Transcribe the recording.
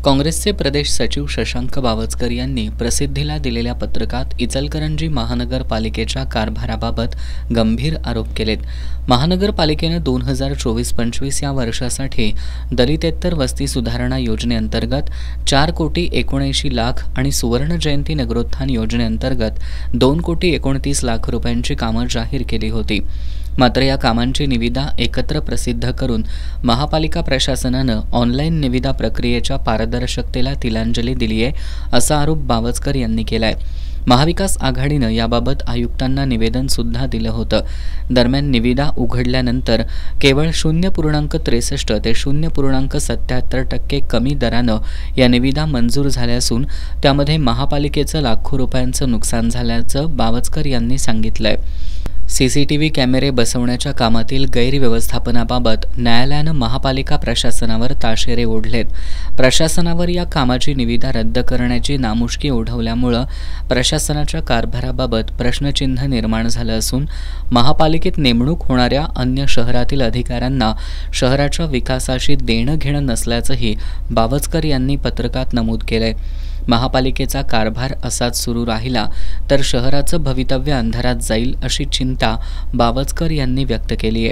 काँग्रेसचे प्रदेश सचिव शशांक बावस्कर यांनी प्रसिद्धीला दिलेल्या पत्रकात इचलकरंजी महानगरपालिकेच्या कारभाराबाबत गंभीर आरोप केलेत। महानगरपालिकेने 2024-25 या वर्षासाठी दलितेतर वस्ती सुधारणा योजनेअंतर्गत 4,79,00,000 आणि सुवर्ण जयंती नगरोत्थान योजनेअंतर्गत 2,29,00,000 रुपयांची कामं जाहीर केली होती। मात्र या कामांची निविदा एकत्र प्रसिद्ध करून महापालिका प्रशासनानं ऑनलाईन निविदा प्रक्रियेच्या पारदर्शकतेला तिलांजली दिली आहे, असा आरोप बावस्कर यांनी केलाय। महाविकास आघाडीनं याबाबत आयुक्तांना निवेदन सुद्धा दिलं होतं। दरम्यान निविदा उघडल्यानंतर केवळ 0.63 ते 0.77% कमी दरानं या निविदा मंजूर झाल्या असून त्यामध्ये महापालिकेचं लाखो रुपयांचं नुकसान झाल्याचं बावस्कर यांनी सांगितलंय। सीसीटीव्ही कॅमेरे बसवण्याच्या कामातील गैरव्यवस्थापनाबाबत न्यायालयानं महापालिका प्रशासनावर ताशेरे ओढलेत। प्रशासनावर या कामाची निविदा रद्द करण्याची नामुष्की ओढवल्यामुळं प्रशासनाच्या कारभाराबाबत प्रश्नचिन्ह निर्माण झालं असून महापालिकेत नेमणूक होणाऱ्या अन्य शहरातील अधिकाऱ्यांना शहराच्या विकासाशी देणं घेणं नसल्याचंही बावस्कर यांनी पत्रकात नमूद केलंय। महापालिकेचा कारभार असाच सुरू राहिला तर शहराचं भवितव्य अंधारात जाईल अशी चिंता बावस्कर यांनी व्यक्त केली आहे।